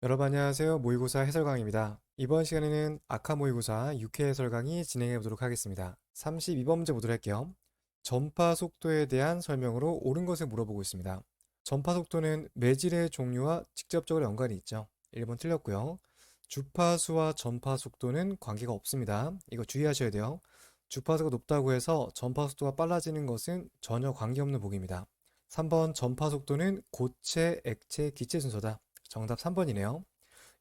여러분 안녕하세요. 모의고사 해설 강의입니다. 이번 시간에는 아카 모의고사 6회 해설 강의 진행해 보도록 하겠습니다. 32번 문제 보도록 할게요. 전파 속도에 대한 설명으로 옳은 것을 물어보고 있습니다. 전파 속도는 매질의 종류와 직접적으로 연관이 있죠. 1번 틀렸고요. 주파수와 전파 속도는 관계가 없습니다. 이거 주의하셔야 돼요. 주파수가 높다고 해서 전파 속도가 빨라지는 것은 전혀 관계없는 보기입니다. 3번 전파 속도는 고체, 액체, 기체 순서다. 정답 3번이네요.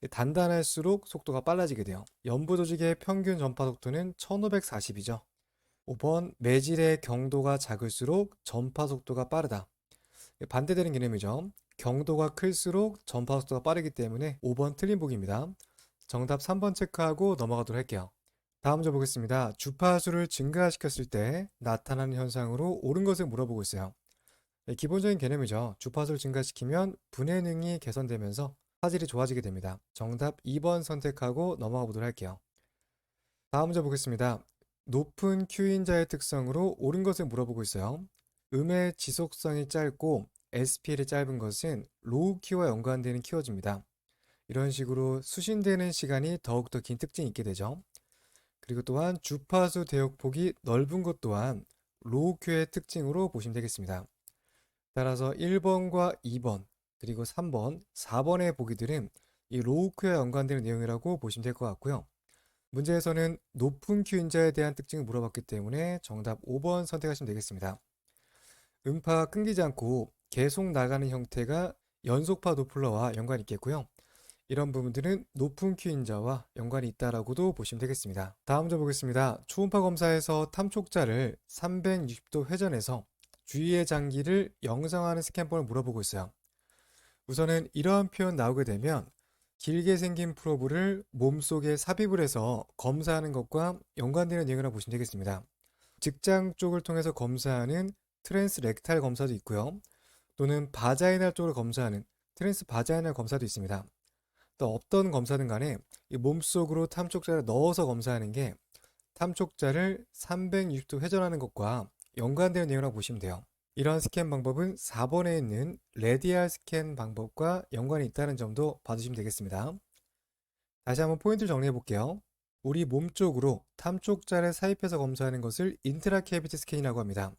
단단할수록 속도가 빨라지게 돼요. 연부 조직의 평균 전파 속도는 1540이죠. 5번 매질의 경도가 작을수록 전파 속도가 빠르다. 반대되는 개념이죠. 경도가 클수록 전파 속도가 빠르기 때문에 5번 틀린 보기입니다. 정답 3번 체크하고 넘어가도록 할게요. 다음 문제 보겠습니다. 주파수를 증가시켰을 때 나타나는 현상으로 옳은 것을 물어보고 있어요. 기본적인 개념이죠. 주파수를 증가시키면 분해능이 개선되면서 화질이 좋아지게 됩니다. 정답 2번 선택하고 넘어가 보도록 할게요. 다음 문제 보겠습니다. 높은 Q인자의 특성으로 옳은 것을 물어보고 있어요. 음의 지속성이 짧고 SPL이 짧은 것은 로우 Q와 연관되는 키워드입니다. 이런 식으로 수신되는 시간이 더욱더 긴 특징이 있게 되죠. 그리고 또한 주파수 대역폭이 넓은 것 또한 로우 Q의 특징으로 보시면 되겠습니다. 따라서 1번과 2번, 그리고 3번, 4번의 보기들은 이 로우 Q와 연관되는 내용이라고 보시면 될 것 같고요. 문제에서는 높은 Q인자에 대한 특징을 물어봤기 때문에 정답 5번 선택하시면 되겠습니다. 음파가 끊기지 않고 계속 나가는 형태가 연속파 도플러와 연관이 있겠고요. 이런 부분들은 높은 Q인자와 연관이 있다라고도 보시면 되겠습니다. 다음 문제 보겠습니다. 초음파 검사에서 탐촉자를 360도 회전해서 주위의 장기를 영상하는 스캔번을 물어보고 있어요. 우선은 이러한 표현 나오게 되면 길게 생긴 프로브를 몸속에 삽입을 해서 검사하는 것과 연관되는 내용이라고 보시면 되겠습니다. 직장 쪽을 통해서 검사하는 트랜스 렉탈 검사도 있고요. 또는 바자이날 쪽을 검사하는 트랜스 바자이날 검사도 있습니다. 또 어떤 검사든 간에 이 몸속으로 탐촉자를 넣어서 검사하는 게 탐촉자를 360도 회전하는 것과 연관되는 내용이라고 보시면 돼요. 이러한 스캔 방법은 4번에 있는 레디알 스캔 방법과 연관이 있다는 점도 봐주시면 되겠습니다. 다시 한번 포인트를 정리해 볼게요. 우리 몸 쪽으로 탐촉자를 삽입해서 검사하는 것을 인트라케비티 스캔이라고 합니다.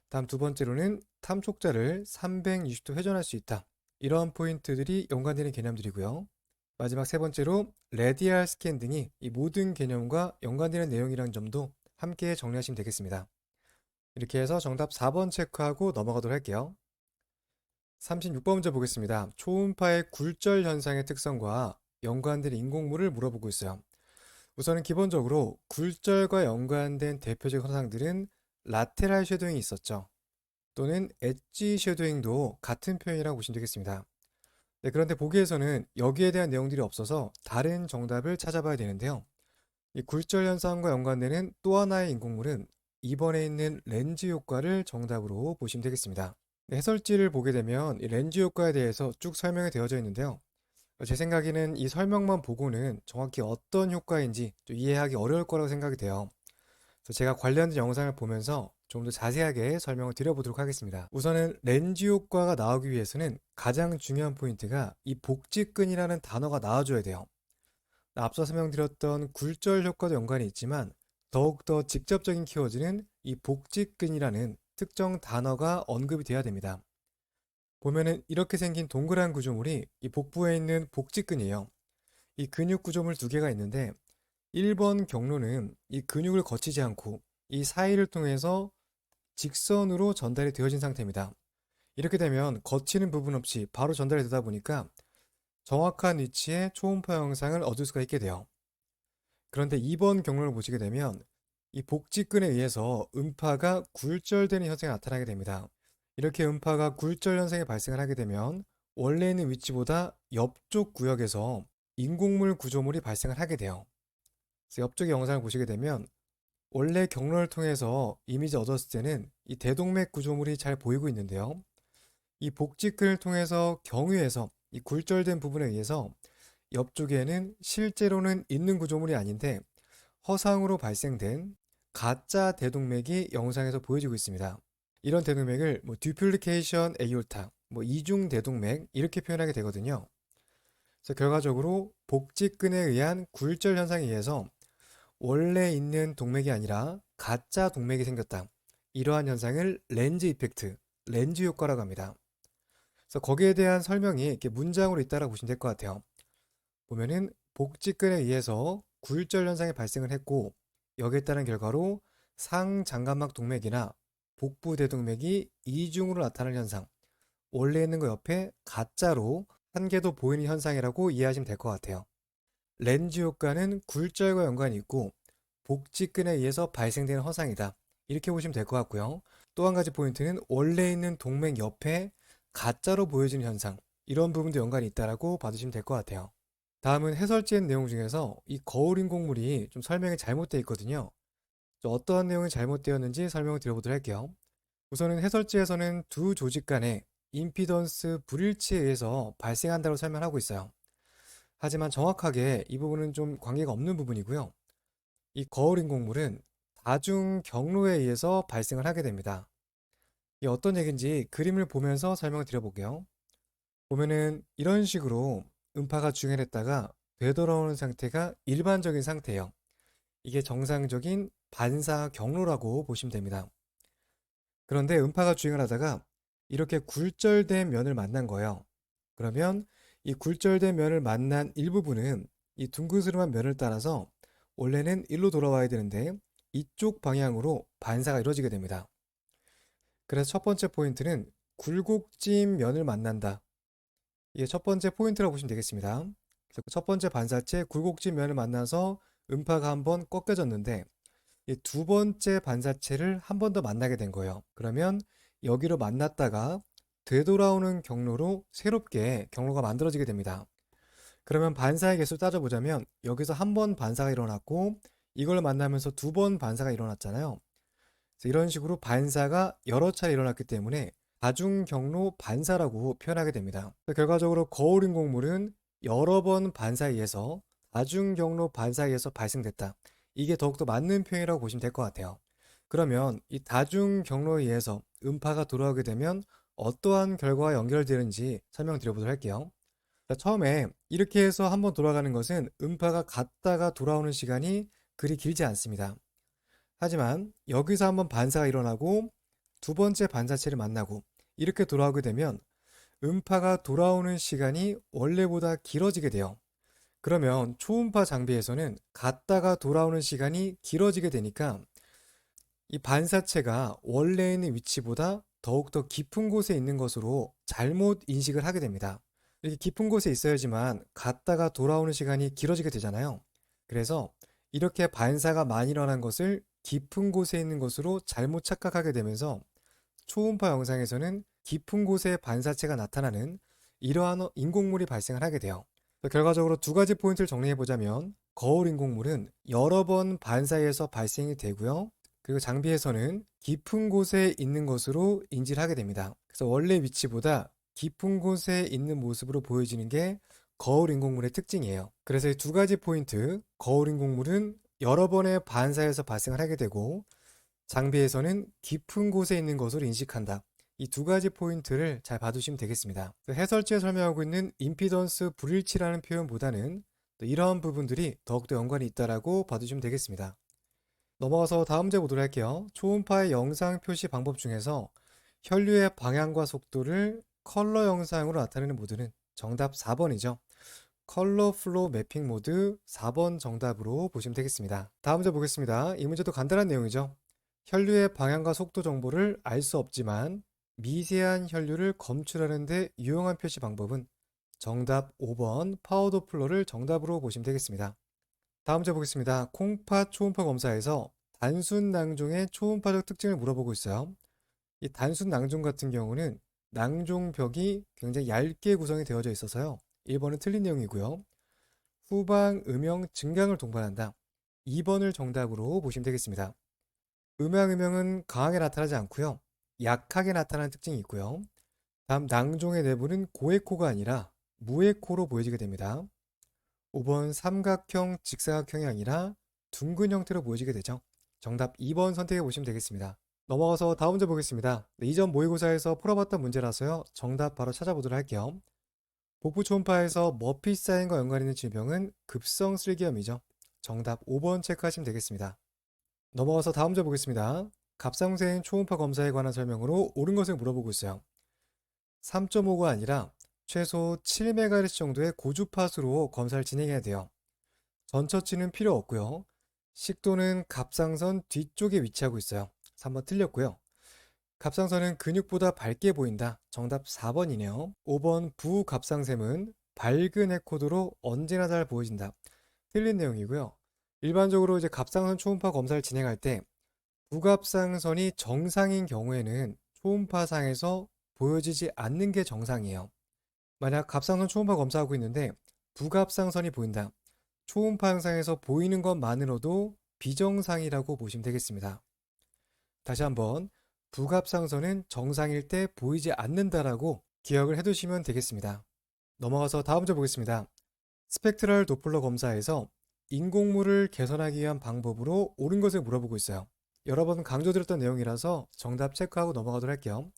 다음 두 번째로는 탐촉자를 360도 회전할 수 있다. 이러한 포인트들이 연관되는 개념들이고요. 마지막 세 번째로 레디알 스캔 등이 이 모든 개념과 연관되는 내용이라는 점도 함께 정리하시면 되겠습니다. 이렇게 해서 정답 4번 체크하고 넘어가도록 할게요. 36번 문제 보겠습니다. 초음파의 굴절 현상의 특성과 연관된 인공물을 물어보고 있어요. 우선은 기본적으로 굴절과 연관된 대표적 현상들은 라테랄 쉐도잉이 있었죠. 또는 엣지 쉐도잉도 같은 표현이라고 보시면 되겠습니다. 네, 그런데 보기에서는 여기에 대한 내용들이 없어서 다른 정답을 찾아봐야 되는데요. 이 굴절 현상과 연관되는 또 하나의 인공물은 2번에 있는 렌즈 효과를 정답으로 보시면 되겠습니다. 네, 해설지를 보게 되면 이 렌즈 효과에 대해서 쭉 설명이 되어져 있는데요. 제 생각에는 이 설명만 보고는 정확히 어떤 효과인지 좀 이해하기 어려울 거라고 생각이 돼요. 그래서 제가 관련된 영상을 보면서 좀 더 자세하게 설명을 드려보도록 하겠습니다. 우선은 렌즈 효과가 나오기 위해서는 가장 중요한 포인트가 이 복직근이라는 단어가 나와줘야 돼요. 앞서 설명드렸던 굴절 효과도 연관이 있지만 더욱더 직접적인 키워드는 이 복직근이라는 특정 단어가 언급이 돼야 됩니다. 보면은 이렇게 생긴 동그란 구조물이 이 복부에 있는 복직근이에요. 이 근육 구조물 두 개가 있는데 1번 경로는 이 근육을 거치지 않고 이 사이를 통해서 직선으로 전달이 되어진 상태입니다. 이렇게 되면 거치는 부분 없이 바로 전달이 되다 보니까 정확한 위치에 초음파 영상을 얻을 수가 있게 돼요. 그런데 2번 경로를 보시게 되면 이 복직근에 의해서 음파가 굴절되는 현상이 나타나게 됩니다. 이렇게 음파가 굴절 현상이 발생을 하게 되면 원래 있는 위치보다 옆쪽 구역에서 인공물 구조물이 발생을 하게 돼요. 그래서 옆쪽의 영상을 보시게 되면 원래 경로를 통해서 이미지 얻었을 때는 이 대동맥 구조물이 잘 보이고 있는데요. 이 복직근을 통해서 경유해서 이 굴절된 부분에 의해서 옆쪽에는 실제로는 있는 구조물이 아닌데 허상으로 발생된 가짜 대동맥이 영상에서 보여지고 있습니다. 이런 대동맥을 듀플리케이션 에이올타, 이중 대동맥 이렇게 표현하게 되거든요. 그래서 결과적으로 복직근에 의한 굴절 현상에 의해서 원래 있는 동맥이 아니라 가짜 동맥이 생겼다. 이러한 현상을 렌즈 이펙트, 렌즈 효과라고 합니다. 그래서 거기에 대한 설명이 이렇게 문장으로 있다라고 보시면 될 것 같아요. 보면은 복직근에 의해서 굴절 현상이 발생을 했고 여기에 따른 결과로 상장관막 동맥이나 복부 대동맥이 이중으로 나타나는 현상, 원래 있는 거 옆에 가짜로 한 개도 보이는 현상이라고 이해하시면 될 것 같아요. 렌즈 효과는 굴절과 연관이 있고 복직근에 의해서 발생되는 허상이다. 이렇게 보시면 될 것 같고요. 또 한 가지 포인트는 원래 있는 동맥 옆에 가짜로 보여지는 현상, 이런 부분도 연관이 있다라고 봐주시면 될 것 같아요. 다음은 해설지의 내용 중에서 이 거울 인공물이 좀 설명이 잘못되어 있거든요. 어떠한 내용이 잘못되었는지 설명을 드려보도록 할게요. 우선은 해설지에서는 두 조직 간의 임피던스 불일치에 의해서 발생한다고 설명하고 있어요. 하지만 정확하게 이 부분은 좀 관계가 없는 부분이고요. 이 거울 인공물은 다중 경로에 의해서 발생을 하게 됩니다. 이 어떤 얘기인지 그림을 보면서 설명을 드려볼게요. 보면은 이런 식으로 음파가 주행했다가 되돌아오는 상태가 일반적인 상태예요. 이게 정상적인 반사 경로라고 보시면 됩니다. 그런데 음파가 주행을 하다가 이렇게 굴절된 면을 만난 거예요. 그러면 이 굴절된 면을 만난 일부분은 이 둥그스름한 면을 따라서 원래는 일로 돌아와야 되는데 이쪽 방향으로 반사가 이루어지게 됩니다. 그래서 첫 번째 포인트는 굴곡진 면을 만난다. 이게 첫 번째 포인트라고 보시면 되겠습니다. 그래서 첫 번째 반사체 굴곡진 면을 만나서 음파가 한번 꺾여졌는데 이 두 번째 반사체를 한 번 더 만나게 된 거예요. 그러면 여기로 만났다가 되돌아오는 경로로 새롭게 경로가 만들어지게 됩니다. 그러면 반사의 개수 따져보자면 여기서 한 번 반사가 일어났고 이걸 만나면서 두 번 반사가 일어났잖아요. 그래서 이런 식으로 반사가 여러 차례 일어났기 때문에 다중 경로 반사라고 표현하게 됩니다. 결과적으로 거울 인공물은 여러 번 반사에 의해서 다중 경로 반사에 의해서 발생됐다. 이게 더욱더 맞는 표현이라고 보시면 될 것 같아요. 그러면 이 다중 경로에 의해서 음파가 돌아오게 되면 어떠한 결과가 연결되는지 설명드려보도록 할게요. 자, 처음에 이렇게 해서 한번 돌아가는 것은 음파가 갔다가 돌아오는 시간이 그리 길지 않습니다. 하지만 여기서 한번 반사가 일어나고 두 번째 반사체를 만나고 이렇게 돌아오게 되면 음파가 돌아오는 시간이 원래보다 길어지게 돼요. 그러면 초음파 장비에서는 갔다가 돌아오는 시간이 길어지게 되니까 이 반사체가 원래 있는 위치보다 더욱더 깊은 곳에 있는 것으로 잘못 인식을 하게 됩니다. 이렇게 깊은 곳에 있어야지만 갔다가 돌아오는 시간이 길어지게 되잖아요. 그래서 이렇게 반사가 많이 일어난 것을 깊은 곳에 있는 것으로 잘못 착각하게 되면서 초음파 영상에서는 깊은 곳에 반사체가 나타나는 이러한 인공물이 발생을 하게 돼요. 결과적으로 두 가지 포인트를 정리해 보자면 거울 인공물은 여러 번 반사해서 발생이 되고요. 그리고 장비에서는 깊은 곳에 있는 것으로 인지를 하게 됩니다. 그래서 원래 위치보다 깊은 곳에 있는 모습으로 보여지는 게 거울 인공물의 특징이에요. 그래서 이 두 가지 포인트, 거울 인공물은 여러 번의 반사에서 발생을 하게 되고 장비에서는 깊은 곳에 있는 것으로 인식한다. 이 두 가지 포인트를 잘 봐두시면 되겠습니다. 해설지에 설명하고 있는 임피던스 불일치라는 표현보다는 또 이러한 부분들이 더욱더 연관이 있다라고 봐두시면 되겠습니다. 넘어가서 다음 문제 보도록 할게요. 초음파의 영상 표시 방법 중에서 혈류의 방향과 속도를 컬러 영상으로 나타내는 모드는 정답 4번이죠. 컬러 플로우 매핑 모드 4번 정답으로 보시면 되겠습니다. 다음 문제 보겠습니다. 이 문제도 간단한 내용이죠. 혈류의 방향과 속도 정보를 알 수 없지만 미세한 혈류를 검출하는 데 유용한 표시 방법은 정답 5번 파워 도플러를 정답으로 보시면 되겠습니다. 다음 문제 보겠습니다. 콩팥 초음파 검사에서 단순 낭종의 초음파적 특징을 물어보고 있어요. 이 단순 낭종 같은 경우는 낭종벽이 굉장히 얇게 구성이 되어져 있어서요. 1번은 틀린 내용이고요. 후방 음영 증강을 동반한다. 2번을 정답으로 보시면 되겠습니다. 음양음영은 강하게 나타나지 않고요. 약하게 나타나는 특징이 있고요. 다음 낭종의 내부는 고에코가 아니라 무에코로 보여지게 됩니다. 5번 삼각형, 직사각형이 아니라 둥근 형태로 보여지게 되죠. 정답 2번 선택해 보시면 되겠습니다. 넘어가서 다음 문제 보겠습니다. 이전 모의고사에서 풀어봤던 문제라서요. 정답 바로 찾아보도록 할게요. 복부 초음파에서 머피 사인과 연관 있는 질병은 급성 슬기염이죠. 정답 5번 체크하시면 되겠습니다. 넘어가서 다음 문제 보겠습니다. 갑상선 초음파 검사에 관한 설명으로 옳은 것을 물어보고 있어요. 3.5가 아니라 최소 7MHz 정도의 고주파수로 검사를 진행해야 돼요. 전처치는 필요 없고요. 식도는 갑상선 뒤쪽에 위치하고 있어요. 3번 틀렸고요. 갑상선은 근육보다 밝게 보인다. 정답 4번이네요. 5번 부갑상샘은 밝은 해코드로 언제나 잘 보여진다. 틀린 내용이고요. 일반적으로 이제 갑상선 초음파 검사를 진행할 때 부갑상선이 정상인 경우에는 초음파상에서 보여지지 않는 게 정상이에요. 만약 갑상선 초음파 검사하고 있는데 부갑상선이 보인다. 초음파 영상에서 보이는 것만으로도 비정상이라고 보시면 되겠습니다. 다시 한번 부갑상선은 정상일 때 보이지 않는다라고 기억을 해두시면 되겠습니다. 넘어가서 다음 주 보겠습니다. 스펙트럴 도플러 검사에서 인공물을 개선하기 위한 방법으로 옳은 것을 물어보고 있어요. 여러 번 강조드렸던 내용이라서 정답 체크하고 넘어가도록 할게요.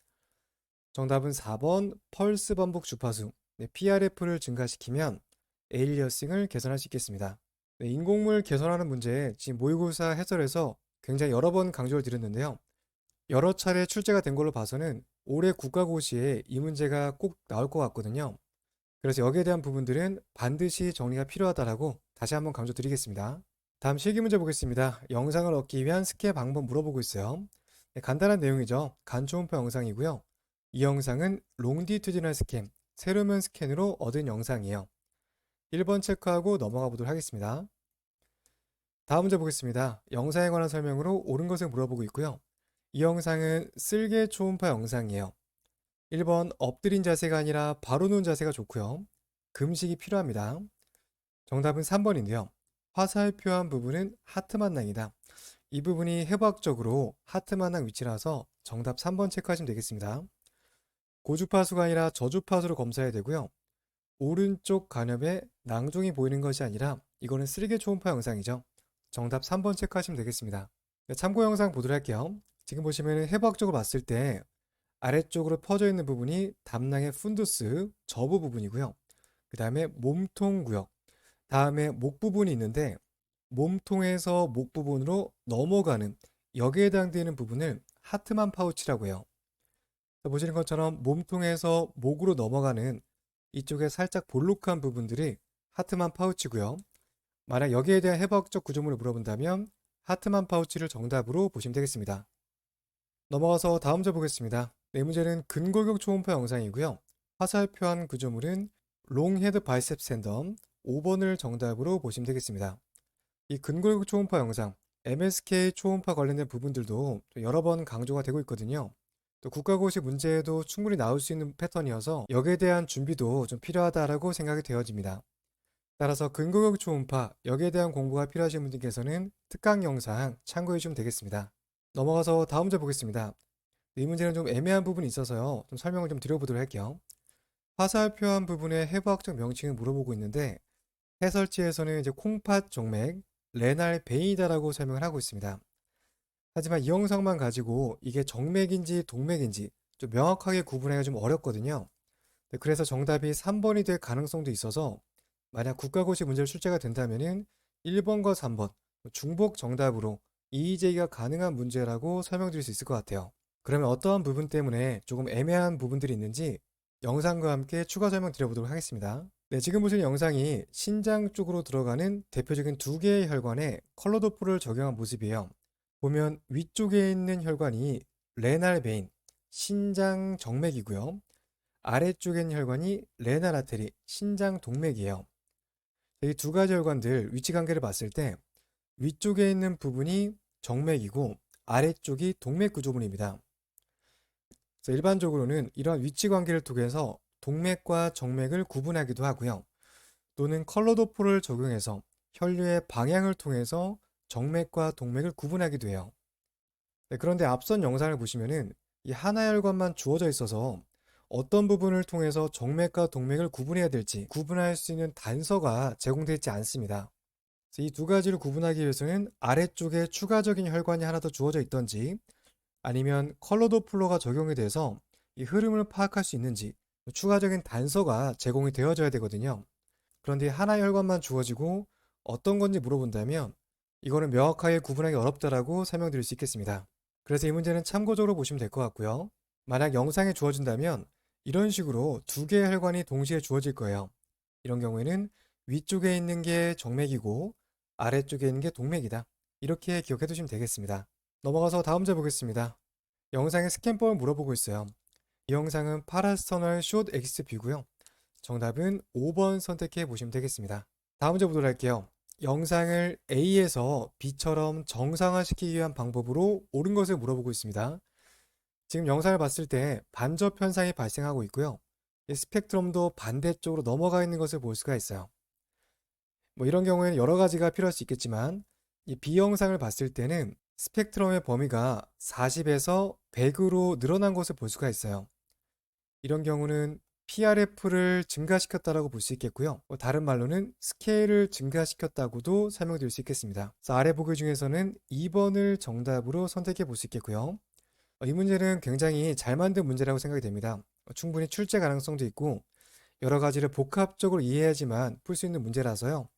정답은 4번 펄스 반복 주파수. PRF를 증가시키면 에일리어싱을 개선할 수 있겠습니다. 인공물 개선하는 문제 지금 모의고사 해설에서 굉장히 여러 번 강조를 드렸는데요. 여러 차례 출제가 된 걸로 봐서는 올해 국가고시에 이 문제가 꼭 나올 것 같거든요. 그래서 여기에 대한 부분들은 반드시 정리가 필요하다라고 다시 한번 강조드리겠습니다. 다음 실기 문제 보겠습니다. 영상을 얻기 위한 스캔 방법 물어보고 있어요. 간단한 내용이죠. 간 초음파 영상이고요. 이 영상은 롱디튜디널 스캔, 세로면 스캔으로 얻은 영상이에요. 1번 체크하고 넘어가 보도록 하겠습니다. 다음 문제 보겠습니다. 영상에 관한 설명으로 옳은 것을 물어보고 있고요. 이 영상은 쓸개 초음파 영상이에요. 1번 엎드린 자세가 아니라 바로 누운 자세가 좋고요. 금식이 필요합니다. 정답은 3번인데요. 화살표한 부분은 하트만낭이다. 이 부분이 해부학적으로 하트만낭 위치라서 정답 3번 체크하시면 되겠습니다. 고주파수가 아니라 저주파수로 검사해야 되고요. 오른쪽 간엽에 낭종이 보이는 것이 아니라 이거는 쓸개 초음파 영상이죠. 정답 3번 체크하시면 되겠습니다. 참고 영상 보도록 할게요. 지금 보시면 해부학적으로 봤을 때 아래쪽으로 퍼져 있는 부분이 담낭의 푼두스 저부 부분이고요. 그 다음에 몸통 구역, 다음에 목 부분이 있는데 몸통에서 목 부분으로 넘어가는 여기에 해당되는 부분을 하트만 파우치라고 해요. 보시는 것처럼 몸통에서 목으로 넘어가는 이쪽에 살짝 볼록한 부분들이 하트만 파우치고요. 만약 여기에 대한 해부학적 구조물을 물어본다면 하트만 파우치를 정답으로 보시면 되겠습니다. 넘어가서 다음 문제 보겠습니다. 네 문제는 근골격 초음파 영상이고요. 화살표한 구조물은 롱헤드 바이셉 샌덤 5번을 정답으로 보시면 되겠습니다. 이 근골격 초음파 영상, MSK 초음파 관련된 부분들도 여러 번 강조가 되고 있거든요. 또 국가고시 문제에도 충분히 나올 수 있는 패턴이어서 여기에 대한 준비도 좀 필요하다라고 생각이 되어집니다. 따라서 근골격 초음파, 여기에 대한 공부가 필요하신 분들께서는 특강 영상 참고해 주시면 되겠습니다. 넘어가서 다음 문제 보겠습니다. 이 문제는 좀 애매한 부분이 있어서요. 좀 설명을 좀 드려보도록 할게요. 화살표한 부분의 해부학적 명칭을 물어보고 있는데 해설지에서는 이제 콩팥 정맥, 레날 베인이다라고 설명을 하고 있습니다. 하지만 이 영상만 가지고 이게 정맥인지 동맥인지 좀 명확하게 구분하기가 좀 어렵거든요. 그래서 정답이 3번이 될 가능성도 있어서 만약 국가고시 문제로 출제가 된다면은 1번과 3번 중복 정답으로 이의제기가 가능한 문제라고 설명드릴 수 있을 것 같아요. 그러면 어떠한 부분 때문에 조금 애매한 부분들이 있는지 영상과 함께 추가 설명 드려보도록 하겠습니다. 네, 지금 보시는 영상이 신장 쪽으로 들어가는 대표적인 두 개의 혈관에 컬러 도프를 적용한 모습이에요. 보면 위쪽에 있는 혈관이 레날 베인, 신장 정맥이고요. 아래쪽에 있는 혈관이 레날 아테리, 신장 동맥이에요. 이 두 가지 혈관들 위치 관계를 봤을 때 위쪽에 있는 부분이 정맥이고 아래쪽이 동맥 구조물입니다. 그래서 일반적으로는 이러한 위치 관계를 통해서 동맥과 정맥을 구분하기도 하고요. 또는 컬러 도프를 적용해서 혈류의 방향을 통해서 정맥과 동맥을 구분하기도 해요. 네, 그런데 앞선 영상을 보시면은 이 하나 혈관만 주어져 있어서 어떤 부분을 통해서 정맥과 동맥을 구분해야 될지 구분할 수 있는 단서가 제공되어 있지 않습니다. 이 두 가지를 구분하기 위해서는 아래쪽에 추가적인 혈관이 하나 더 주어져 있던지 아니면 컬러 도플러가 적용이 돼서 이 흐름을 파악할 수 있는지 추가적인 단서가 제공이 되어져야 되거든요. 그런데 하나의 혈관만 주어지고 어떤 건지 물어본다면 이거는 명확하게 구분하기 어렵다라고 설명드릴 수 있겠습니다. 그래서 이 문제는 참고적으로 보시면 될 것 같고요. 만약 영상에 주어진다면 이런 식으로 두 개의 혈관이 동시에 주어질 거예요. 이런 경우에는 위쪽에 있는 게 정맥이고 아래쪽에 있는 게 동맥이다. 이렇게 기억해 두시면 되겠습니다. 넘어가서 다음 문제 보겠습니다. 영상에 스캔법을 물어보고 있어요. 이 영상은 파라스터널 숏 엑스뷰고요. 정답은 5번 선택해 보시면 되겠습니다. 다음 문제 보도록 할게요. 영상을 A에서 B처럼 정상화시키기 위한 방법으로 옳은 것을 물어보고 있습니다. 지금 영상을 봤을 때 반접 현상이 발생하고 있고요. 이 스펙트럼도 반대쪽으로 넘어가 있는 것을 볼 수가 있어요. 이런 경우에는 여러 가지가 필요할 수 있겠지만 이 B 영상을 봤을 때는 스펙트럼의 범위가 40에서 100으로 늘어난 것을 볼 수가 있어요. 이런 경우는 PRF를 증가시켰다라고 볼 수 있겠고요. 다른 말로는 스케일을 증가시켰다고도 설명드릴 수 있겠습니다. 그래서 아래 보기 중에서는 2번을 정답으로 선택해 볼 수 있겠고요. 이 문제는 굉장히 잘 만든 문제라고 생각이 됩니다. 충분히 출제 가능성도 있고 여러 가지를 복합적으로 이해해야지만 풀 수 있는 문제라서요.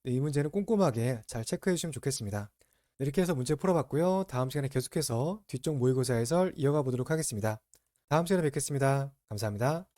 이 문제는 꼼꼼하게 잘 체크해 주시면 좋겠습니다. 이렇게 해서 문제 풀어봤고요. 다음 시간에 계속해서 뒤쪽 모의고사 해설 이어가 보도록 하겠습니다. 다음 시간에 뵙겠습니다. 감사합니다.